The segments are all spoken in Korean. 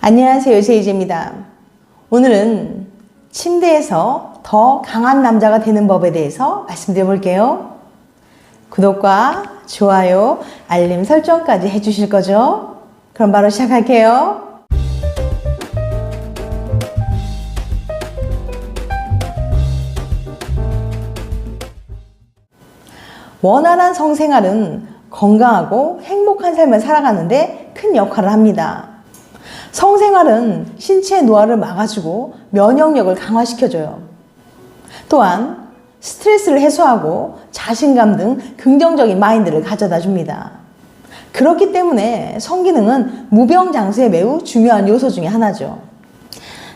안녕하세요, 제이제입니다. 오늘은 침대에서 더 강한 남자가 되는 법에 대해서 말씀드려 볼게요. 구독과 좋아요, 알림 설정까지 해주실 거죠? 그럼 바로 시작할게요. 원활한 성생활은 건강하고 행복한 삶을 살아가는데 큰 역할을 합니다. 성생활은 신체의 노화를 막아주고 면역력을 강화시켜줘요. 또한 스트레스를 해소하고 자신감 등 긍정적인 마인드를 가져다 줍니다. 그렇기 때문에 성기능은 무병장수에 매우 중요한 요소 중에 하나죠.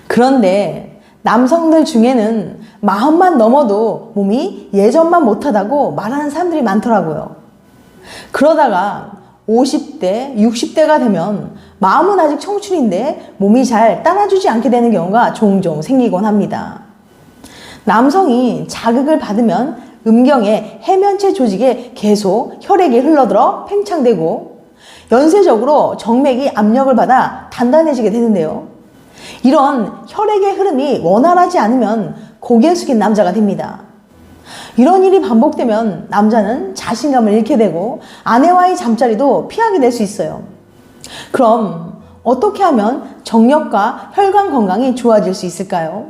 그런데 남성들 중에는 마흔만 넘어도 몸이 예전만 못하다고 말하는 사람들이 많더라고요. 그러다가 50대, 60대가 되면 마음은 아직 청춘인데 몸이 잘 따라주지 않게 되는 경우가 종종 생기곤 합니다. 남성이 자극을 받으면 음경의 해면체 조직에 계속 혈액이 흘러들어 팽창되고 연쇄적으로 정맥이 압력을 받아 단단해지게 되는데요. 이런 혈액의 흐름이 원활하지 않으면 고개 숙인 남자가 됩니다. 이런 일이 반복되면 남자는 자신감을 잃게 되고 아내와의 잠자리도 피하게 될 수 있어요. 그럼 어떻게 하면 정력과 혈관 건강이 좋아질 수 있을까요?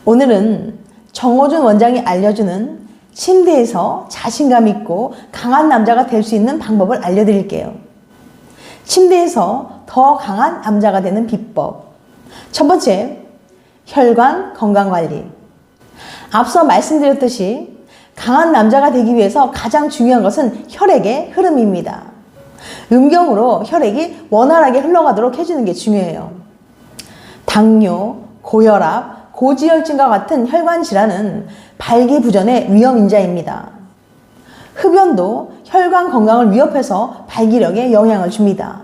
오늘은 정호준 원장이 알려주는 침대에서 자신감 있고 강한 남자가 될 수 있는 방법을 알려드릴게요. 침대에서 더 강한 남자가 되는 비법. 첫 번째, 혈관 건강관리. 앞서 말씀드렸듯이 강한 남자가 되기 위해서 가장 중요한 것은 혈액의 흐름입니다. 음경으로 혈액이 원활하게 흘러가도록 해주는 게 중요해요. 당뇨, 고혈압, 고지혈증과 같은 혈관 질환은 발기부전의 위험 인자입니다. 흡연도 혈관 건강을 위협해서 발기력에 영향을 줍니다.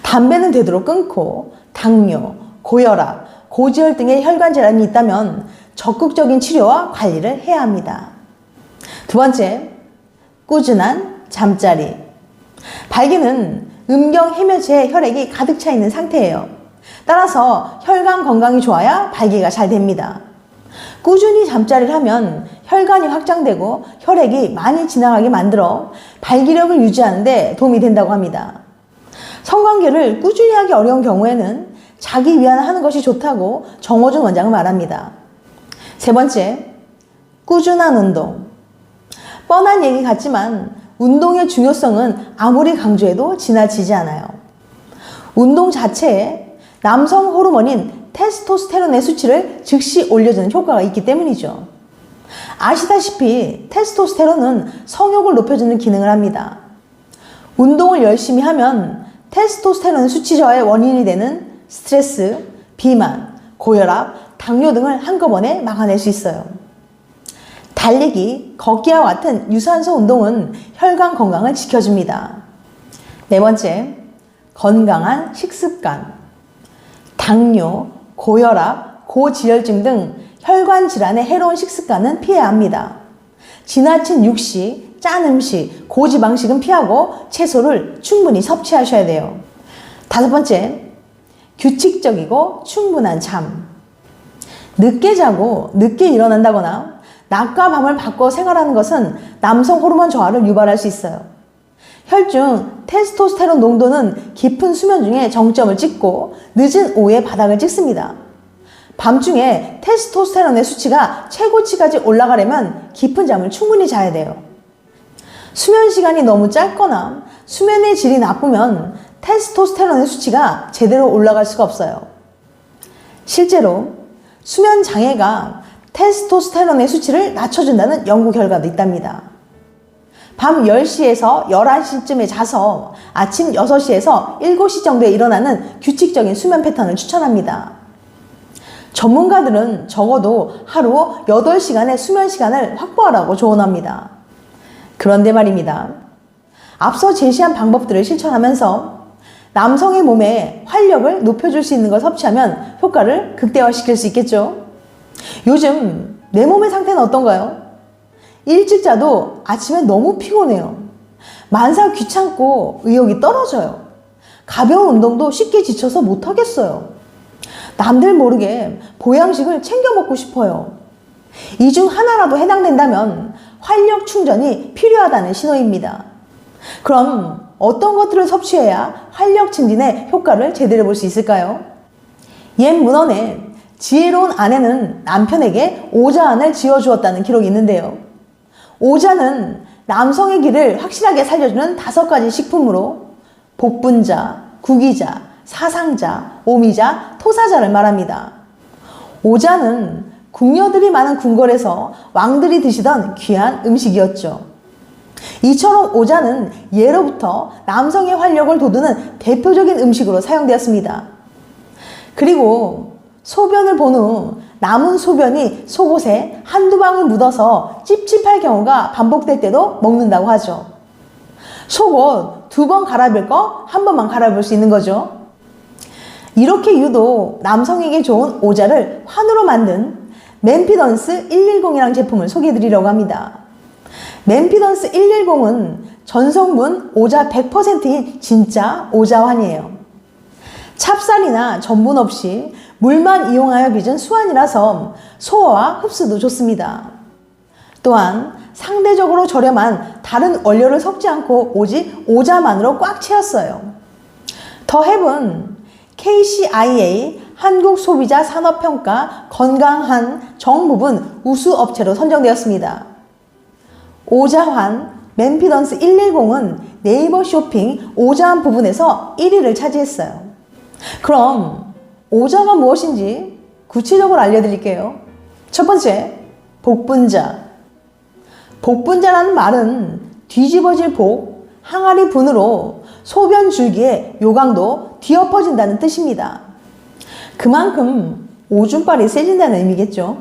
담배는 되도록 끊고 당뇨, 고혈압, 고지혈 등의 혈관 질환이 있다면 적극적인 치료와 관리를 해야 합니다. 두 번째, 꾸준한 잠자리. 발기는 음경 해면체에 혈액이 가득 차 있는 상태예요. 따라서 혈관 건강이 좋아야 발기가 잘 됩니다. 꾸준히 잠자리를 하면 혈관이 확장되고 혈액이 많이 지나가게 만들어 발기력을 유지하는 데 도움이 된다고 합니다. 성관계를 꾸준히 하기 어려운 경우에는 자기 위안을 하는 것이 좋다고 정호준 원장은 말합니다. 세 번째, 꾸준한 운동. 뻔한 얘기 같지만 운동의 중요성은 아무리 강조해도 지나치지 않아요. 운동 자체에 남성 호르몬인 테스토스테론의 수치를 즉시 올려주는 효과가 있기 때문이죠. 아시다시피 테스토스테론은 성욕을 높여주는 기능을 합니다. 운동을 열심히 하면 테스토스테론 수치 저하의 원인이 되는 스트레스, 비만, 고혈압, 당뇨 등을 한꺼번에 막아낼 수 있어요. 달리기, 걷기와 같은 유산소 운동은 혈관 건강을 지켜줍니다. 네 번째, 건강한 식습관. 당뇨, 고혈압, 고지혈증 등 혈관 질환의 해로운 식습관은 피해야 합니다. 지나친 육식, 짠 음식, 고지방식은 피하고 채소를 충분히 섭취하셔야 돼요. 다섯 번째, 규칙적이고 충분한 잠. 늦게 자고 늦게 일어난다거나 낮과 밤을 바꿔 생활하는 것은 남성 호르몬 저하를 유발할 수 있어요. 혈중 테스토스테론 농도는 깊은 수면 중에 정점을 찍고 늦은 오후에 바닥을 찍습니다. 밤중에 테스토스테론의 수치가 최고치까지 올라가려면 깊은 잠을 충분히 자야 돼요. 수면 시간이 너무 짧거나 수면의 질이 나쁘면 테스토스테론의 수치가 제대로 올라갈 수가 없어요. 실제로 수면 장애가 테스토스테론의 수치를 낮춰준다는 연구 결과도 있답니다. 밤 10시에서 11시쯤에 자서 아침 6시에서 7시 정도에 일어나는 규칙적인 수면 패턴을 추천합니다. 전문가들은 적어도 하루 8시간의 수면 시간을 확보하라고 조언합니다. 그런데 말입니다. 앞서 제시한 방법들을 실천하면서 남성의 몸에 활력을 높여줄 수 있는 걸 섭취하면 효과를 극대화시킬 수 있겠죠. 요즘 내 몸의 상태는 어떤가요? 일찍 자도 아침에 너무 피곤해요. 만사 귀찮고 의욕이 떨어져요. 가벼운 운동도 쉽게 지쳐서 못하겠어요. 남들 모르게 보양식을 챙겨 먹고 싶어요. 이 중 하나라도 해당된다면 활력 충전이 필요하다는 신호입니다. 그럼 어떤 것들을 섭취해야 활력 증진의 효과를 제대로 볼 수 있을까요? 옛 문헌에 지혜로운 아내는 남편에게 오자안을 지어주었다는 기록이 있는데요. 오자는 남성의 기를 확실하게 살려주는 5가지 식품으로 복분자, 구기자, 사상자, 오미자, 토사자를 말합니다. 오자는 궁녀들이 많은 궁궐에서 왕들이 드시던 귀한 음식이었죠. 이처럼 오자는 예로부터 남성의 활력을 돋우는 대표적인 음식으로 사용되었습니다. 그리고 소변을 본 후 남은 소변이 속옷에 한두 방울 묻어서 찝찝할 경우가 반복될 때도 먹는다고 하죠. 속옷 2번 갈아입을 거 1번만 갈아입을 수 있는 거죠. 이렇게 유독 남성에게 좋은 오자를 환으로 만든 맨피던스 110이라는 제품을 소개해드리려고 합니다. 맨피던스 110은 전성분 오자 100%인 진짜 오자환이에요. 찹쌀이나 전분 없이 물만 이용하여 빚은 수환이라서 소화와 흡수도 좋습니다. 또한 상대적으로 저렴한 다른 원료를 섞지 않고 오직 오자만으로 꽉 채웠어요. 더헵은 KCIA 한국소비자산업평가 건강한 정부분 우수업체로 선정되었습니다. 오자환 맨피던스 110은 네이버 쇼핑 오자환 부분에서 1위를 차지했어요. 그럼 오자가 무엇인지 구체적으로 알려드릴게요. 첫 번째, 복분자. 복분자라는 말은 뒤집어질 복, 항아리 분으로 소변 줄기의 요강도 뒤엎어진다는 뜻입니다. 그만큼 오줌빨이 세진다는 의미겠죠.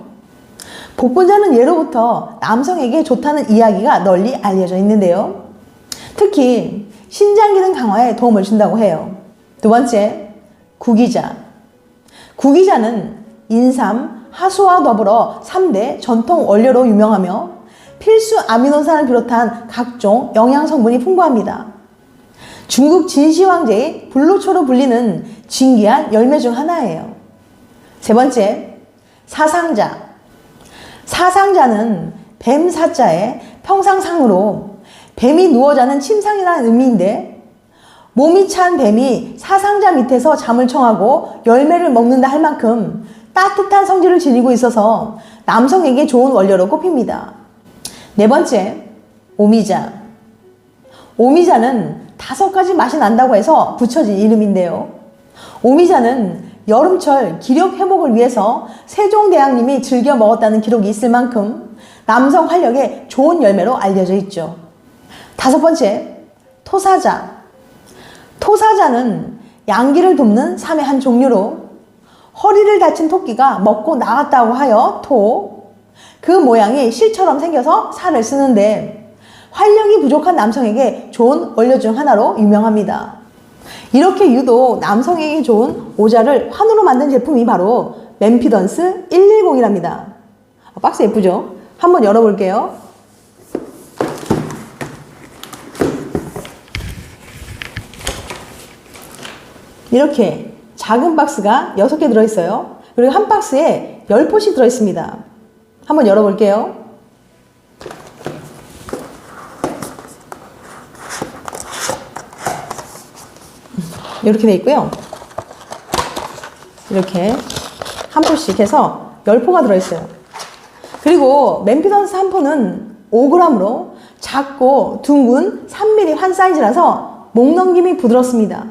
복분자는 예로부터 남성에게 좋다는 이야기가 널리 알려져 있는데요. 특히 신장 기능 강화에 도움을 준다고 해요. 두 번째, 구기자. 구기자는 인삼, 하수와 더불어 3대 전통 원료로 유명하며 필수 아미노산을 비롯한 각종 영양 성분이 풍부합니다. 중국 진시 황제의 불로초로 불리는 진귀한 열매 중 하나예요. 세 번째, 사상자. 사상자는 뱀 사자의 평상상으로 뱀이 누워 자는 침상이라는 의미인데 몸이 찬 뱀이 사상자 밑에서 잠을 청하고 열매를 먹는다 할 만큼 따뜻한 성질을 지니고 있어서 남성에게 좋은 원료로 꼽힙니다. 네 번째, 오미자. 오미자는 5가지 맛이 난다고 해서 붙여진 이름인데요. 오미자는 여름철 기력 회복을 위해서 세종대왕님이 즐겨 먹었다는 기록이 있을 만큼 남성 활력에 좋은 열매로 알려져 있죠. 5번째, 토사자. 토사자는 양기를 돕는 삶의 한 종류로 허리를 다친 토끼가 먹고 나갔다고 하여 그 모양이 실처럼 생겨서 살을 쓰는데 활력이 부족한 남성에게 좋은 원료 중 하나로 유명합니다. 이렇게 유독 남성에게 좋은 오자를 환으로 만든 제품이 바로 맨피던스 110이랍니다. 박스 예쁘죠? 한번 열어볼게요. 이렇게 작은 박스가 6개 들어있어요. 그리고 한 박스에 10포씩 들어있습니다. 한번 열어볼게요. 이렇게 돼 있고요. 이렇게 한 포씩 해서 10포가 들어있어요. 그리고 맨피던스 한 포는 5g으로 작고 둥근 3mm 환 사이즈라서 목 넘김이 부드럽습니다.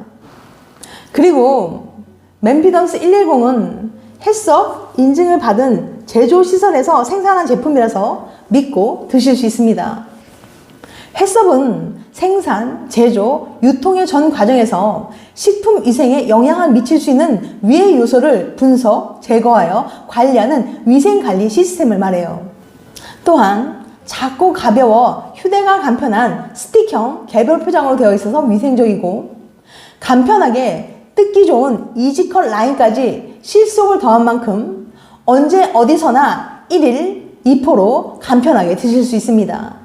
그리고 맨피던스 110은 햇섭 인증을 받은 제조시설에서 생산한 제품이라서 믿고 드실 수 있습니다. 햇섭은 생산, 제조, 유통의 전 과정에서 식품 위생에 영향을 미칠 수 있는 위해 요소를 분석, 제거하여 관리하는 위생관리 시스템을 말해요. 또한 작고 가벼워 휴대가 간편한 스틱형 개별 포장으로 되어 있어서 위생적이고 간편하게 뜯기 좋은 이지컬 라인까지 실속을 더한 만큼 언제 어디서나 1일 2포로 간편하게 드실 수 있습니다.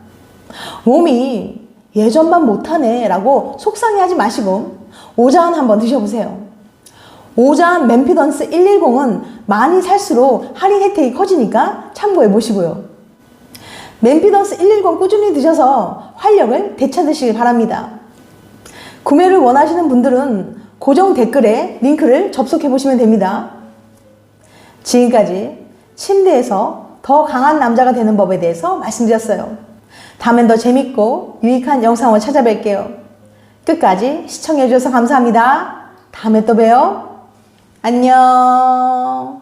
몸이 예전만 못하네 라고 속상해하지 마시고 오자원 한번 드셔보세요. 오자원 맨피던스 110은 많이 살수록 할인 혜택이 커지니까 참고해 보시고요. 맨피던스 110 꾸준히 드셔서 활력을 되찾으시길 바랍니다. 구매를 원하시는 분들은 고정 댓글에 링크를 접속해 보시면 됩니다. 지금까지 침대에서 더 강한 남자가 되는 법에 대해서 말씀드렸어요. 다음엔 더 재밌고 유익한 영상으로 찾아뵐게요. 끝까지 시청해 주셔서 감사합니다. 다음에 또 봬요. 안녕.